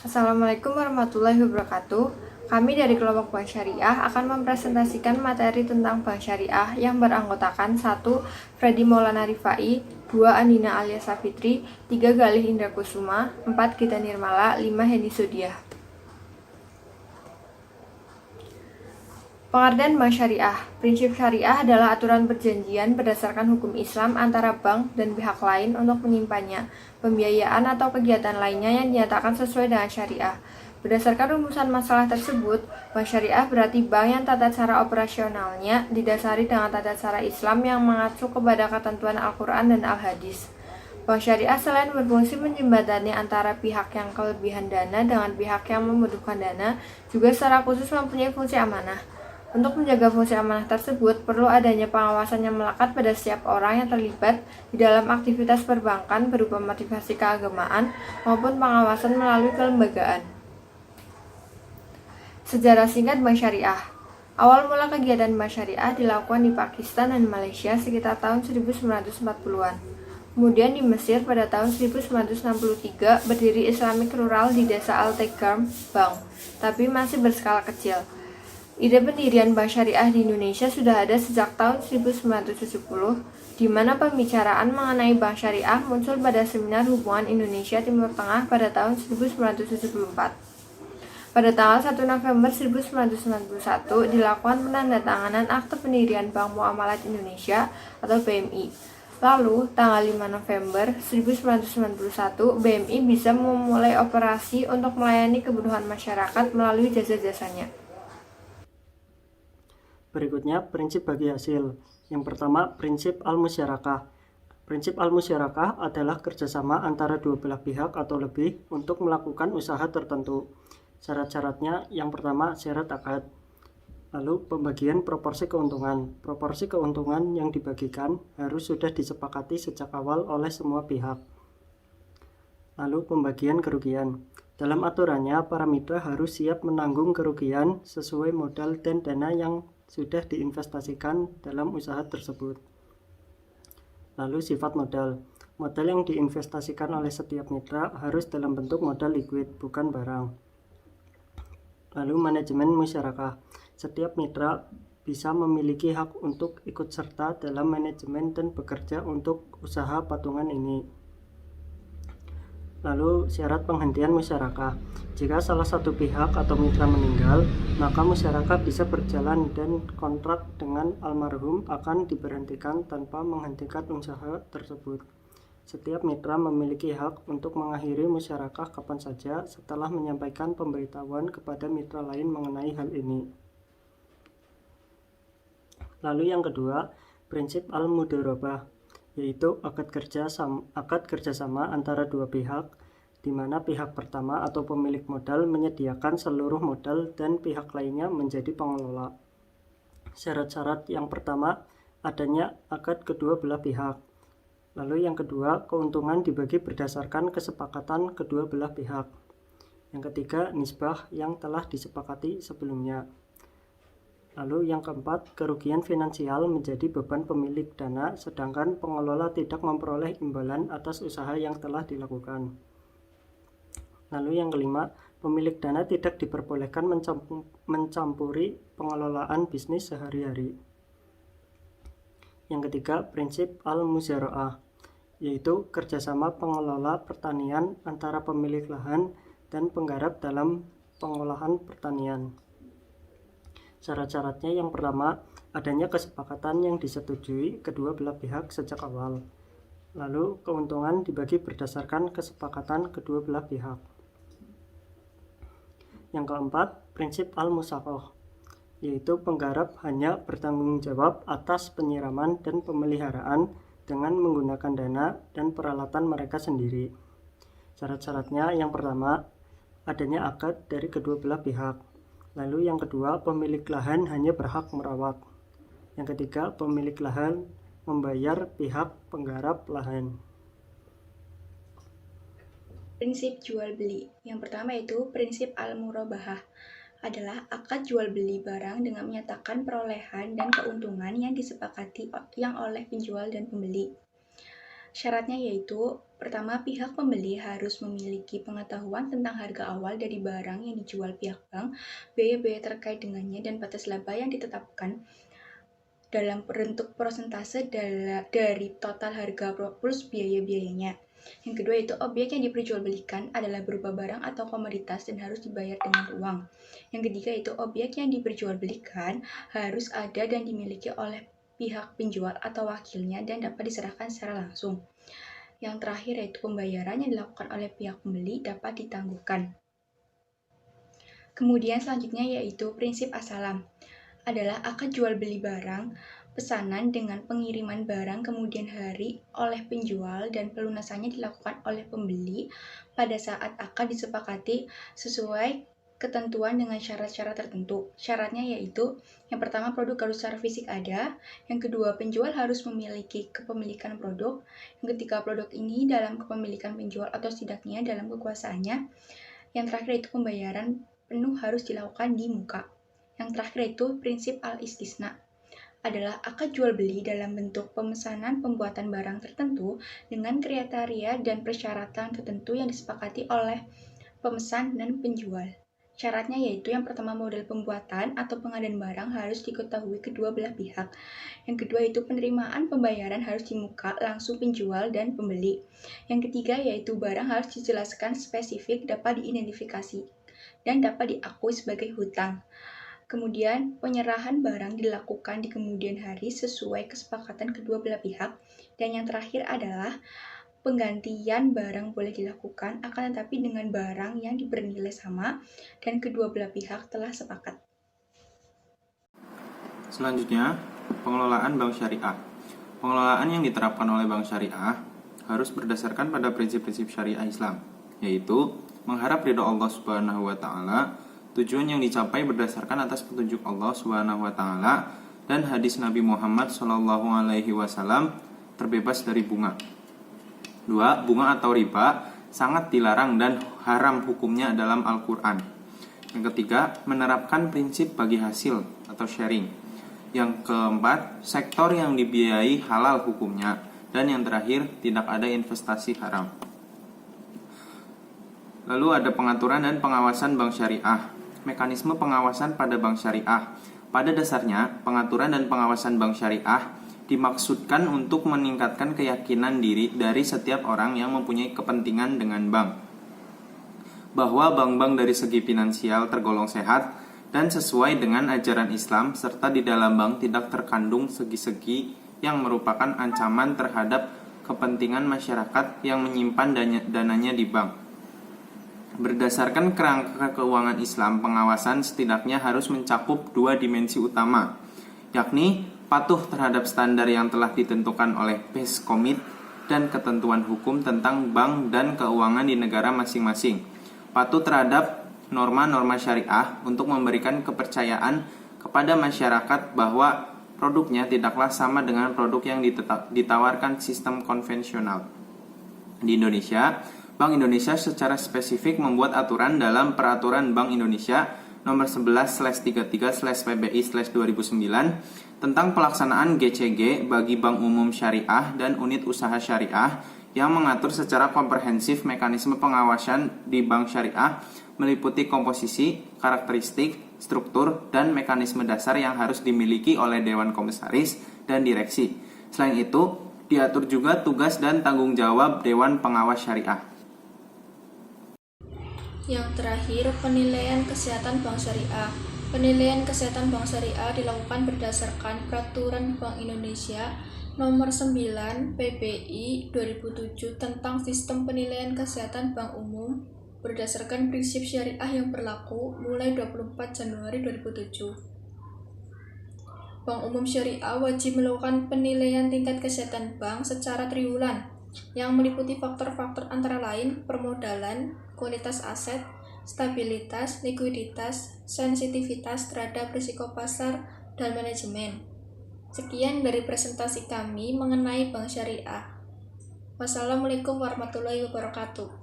Assalamualaikum warahmatullahi wabarakatuh. Kami dari kelompok Bank Syariah akan mempresentasikan materi tentang Bank Syariah yang beranggotakan 1. Freddy Maulana Rifai, 2. Andina Alia Safitri, 3. Galih Indra Kusuma, 4. Gita Nirmala, 5. Heni Sudiah. Pengertian Bank Syariah. Prinsip syariah adalah aturan perjanjian berdasarkan hukum Islam antara bank dan pihak lain untuk menyimpannya, pembiayaan atau kegiatan lainnya yang dinyatakan sesuai dengan syariah. Berdasarkan rumusan masalah tersebut, Bank Syariah berarti bank yang tata cara operasionalnya didasari dengan tata cara Islam yang mengacu kepada ketentuan Al-Quran dan Al-Hadis. Bank Syariah selain berfungsi menjembatani antara pihak yang kelebihan dana dengan pihak yang membutuhkan dana, juga secara khusus mempunyai fungsi amanah. Untuk menjaga fungsi amanah tersebut, perlu adanya pengawasan yang melekat pada setiap orang yang terlibat di dalam aktivitas perbankan berupa motivasi keagamaan maupun pengawasan melalui kelembagaan. Sejarah singkat Bank Syariah. Awal mula kegiatan Bank Syariah dilakukan di Pakistan dan Malaysia sekitar tahun 1940-an. Kemudian di Mesir pada tahun 1963 berdiri Islamic Rural di desa Al-Tegarm, Bank, tapi masih berskala kecil. Ide pendirian Bank Syariah di Indonesia sudah ada sejak tahun 1970, di mana pembicaraan mengenai Bank Syariah muncul pada Seminar Hubungan Indonesia Timur Tengah pada tahun 1974. Pada tanggal 1 November 1991 dilakukan penandatanganan Akte Pendirian Bank Muamalat Indonesia atau BMI. Lalu, tanggal 5 November 1991, BMI bisa memulai operasi untuk melayani kebutuhan masyarakat melalui jasa-jasanya. Berikutnya, prinsip bagi hasil. Yang pertama, prinsip al-musyarakah. Prinsip al-musyarakah adalah kerjasama antara dua belah pihak atau lebih untuk melakukan usaha tertentu. Syarat-syaratnya, yang pertama, syarat akad. Lalu, pembagian proporsi keuntungan. Proporsi keuntungan yang dibagikan harus sudah disepakati sejak awal oleh semua pihak. Lalu, pembagian kerugian. Dalam aturannya, para mitra harus siap menanggung kerugian sesuai modal dan dana yang sudah diinvestasikan dalam usaha tersebut. Lalu sifat modal. Modal yang diinvestasikan oleh setiap mitra harus dalam bentuk modal likuid, bukan barang. Lalu manajemen musyarakah. Setiap mitra bisa memiliki hak untuk ikut serta dalam manajemen dan bekerja untuk usaha patungan ini. Lalu syarat penghentian musyarakah. Jika salah satu pihak atau mitra meninggal, maka musyarakah bisa berjalan dan kontrak dengan almarhum akan diberhentikan tanpa menghentikan usaha tersebut. Setiap mitra memiliki hak untuk mengakhiri musyarakah kapan saja setelah menyampaikan pemberitahuan kepada mitra lain mengenai hal ini. Lalu yang kedua, prinsip al-mudharabah, yaitu akad kerjasama antara dua pihak, di mana pihak pertama atau pemilik modal menyediakan seluruh modal dan pihak lainnya menjadi pengelola. Syarat-syarat yang pertama, adanya akad kedua belah pihak. Lalu yang kedua, keuntungan dibagi berdasarkan kesepakatan kedua belah pihak. Yang ketiga, nisbah yang telah disepakati sebelumnya. Lalu yang keempat, kerugian finansial menjadi beban pemilik dana, sedangkan pengelola tidak memperoleh imbalan atas usaha yang telah dilakukan. Lalu yang kelima, pemilik dana tidak diperbolehkan mencampuri pengelolaan bisnis sehari-hari. Yang ketiga, prinsip al-muzara'ah, yaitu kerjasama pengelola pertanian antara pemilik lahan dan penggarap dalam pengolahan pertanian. Syarat-syaratnya yang pertama, adanya kesepakatan yang disetujui kedua belah pihak sejak awal. Lalu, keuntungan dibagi berdasarkan kesepakatan kedua belah pihak. Yang keempat, prinsip al-musaqah, yaitu penggarap hanya bertanggung jawab atas penyiraman dan pemeliharaan dengan menggunakan dana dan peralatan mereka sendiri. Syarat-syaratnya yang pertama, adanya akad dari kedua belah pihak. Lalu yang kedua, pemilik lahan hanya berhak merawat. Yang ketiga, pemilik lahan membayar pihak penggarap lahan. Prinsip jual beli. Yang pertama yaitu prinsip al-murabahah adalah akad jual beli barang dengan menyatakan perolehan dan keuntungan yang disepakati yang oleh penjual dan pembeli. Syaratnya yaitu Pertama, pihak pembeli harus memiliki pengetahuan tentang harga awal dari barang yang dijual pihak bank, biaya-biaya terkait dengannya, dan batas laba yang ditetapkan dalam bentuk persentase dari total harga plus biaya-biayanya. Yang kedua itu objek yang diperjualbelikan adalah berupa barang atau komoditas dan harus dibayar dengan uang. Yang ketiga itu objek yang diperjualbelikan harus ada dan dimiliki oleh pihak penjual atau wakilnya dan dapat diserahkan secara langsung. Yang terakhir yaitu pembayaran yang dilakukan oleh pihak pembeli dapat ditangguhkan. Kemudian selanjutnya yaitu prinsip asalam adalah akad jual beli barang pesanan dengan pengiriman barang kemudian hari oleh penjual dan pelunasannya dilakukan oleh pembeli pada saat akad disepakati sesuai ketentuan dengan syarat-syarat tertentu. Syaratnya yaitu yang pertama produk harus secara fisik ada, yang kedua penjual harus memiliki kepemilikan produk, yang ketiga produk ini dalam kepemilikan penjual atau setidaknya dalam kekuasaannya, yang terakhir itu pembayaran penuh harus dilakukan di muka. Yang terakhir itu prinsip al-istisna adalah akad jual beli dalam bentuk pemesanan pembuatan barang tertentu dengan kriteria dan persyaratan tertentu yang disepakati oleh pemesan dan penjual. Syaratnya yaitu yang pertama model pembuatan atau pengadaan barang harus diketahui kedua belah pihak. Yang kedua itu penerimaan pembayaran harus di muka langsung penjual dan pembeli. Yang ketiga yaitu barang harus dijelaskan spesifik, dapat diidentifikasi dan dapat diakui sebagai hutang. Kemudian, penyerahan barang dilakukan di kemudian hari sesuai kesepakatan kedua belah pihak. Dan yang terakhir adalah penggantian barang boleh dilakukan, akan tetapi dengan barang yang bernilai sama dan kedua belah pihak telah sepakat. Selanjutnya, pengelolaan bank syariah. Pengelolaan yang diterapkan oleh bank syariah harus berdasarkan pada prinsip-prinsip syariah Islam, yaitu mengharap ridho Allah Subhanahu wa taala, tujuan yang dicapai berdasarkan atas petunjuk Allah Subhanahu wa taala dan hadis Nabi Muhammad Shallallahu alaihi wasallam, terbebas dari bunga. 2. Bunga atau riba sangat dilarang dan haram hukumnya dalam Al-Qur'an. Yang ketiga, menerapkan prinsip bagi hasil atau sharing. Yang keempat, sektor yang dibiayai halal hukumnya. Dan yang terakhir, tidak ada investasi haram. Lalu ada pengaturan dan pengawasan bank syariah. Mekanisme pengawasan pada bank syariah. Pada dasarnya, pengaturan dan pengawasan bank syariah dimaksudkan untuk meningkatkan keyakinan diri dari setiap orang yang mempunyai kepentingan dengan bank, bahwa bank-bank dari segi finansial tergolong sehat dan sesuai dengan ajaran Islam, serta di dalam bank tidak terkandung segi-segi yang merupakan ancaman terhadap kepentingan masyarakat yang menyimpan dananya di bank. Berdasarkan kerangka keuangan Islam, pengawasan setidaknya harus mencakup dua dimensi utama, yakni patuh terhadap standar yang telah ditentukan oleh Peskomit dan ketentuan hukum tentang bank dan keuangan di negara masing-masing. Patuh terhadap norma-norma syariah untuk memberikan kepercayaan kepada masyarakat bahwa produknya tidaklah sama dengan produk yang ditawarkan sistem konvensional. Di Indonesia, Bank Indonesia secara spesifik membuat aturan dalam Peraturan Bank Indonesia nomor 11/33/PBI/2009 tentang pelaksanaan GCG bagi bank umum syariah dan unit usaha syariah yang mengatur secara komprehensif mekanisme pengawasan di bank syariah meliputi komposisi, karakteristik, struktur, dan mekanisme dasar yang harus dimiliki oleh Dewan Komisaris dan Direksi. Selain itu, diatur juga tugas dan tanggung jawab Dewan Pengawas Syariah. Yang terakhir, penilaian kesehatan bank syariah. Penilaian kesehatan bank syariah dilakukan berdasarkan Peraturan Bank Indonesia Nomor 9 PBI 2007 tentang Sistem Penilaian Kesehatan Bank Umum berdasarkan prinsip syariah yang berlaku mulai 24 Januari 2007. Bank Umum Syariah wajib melakukan penilaian tingkat kesehatan bank secara triwulan yang meliputi faktor-faktor antara lain permodalan, kualitas aset, stabilitas, likuiditas, sensitivitas terhadap risiko pasar, dan manajemen. Sekian dari presentasi kami mengenai bank syariah. Wassalamualaikum warahmatullahi wabarakatuh.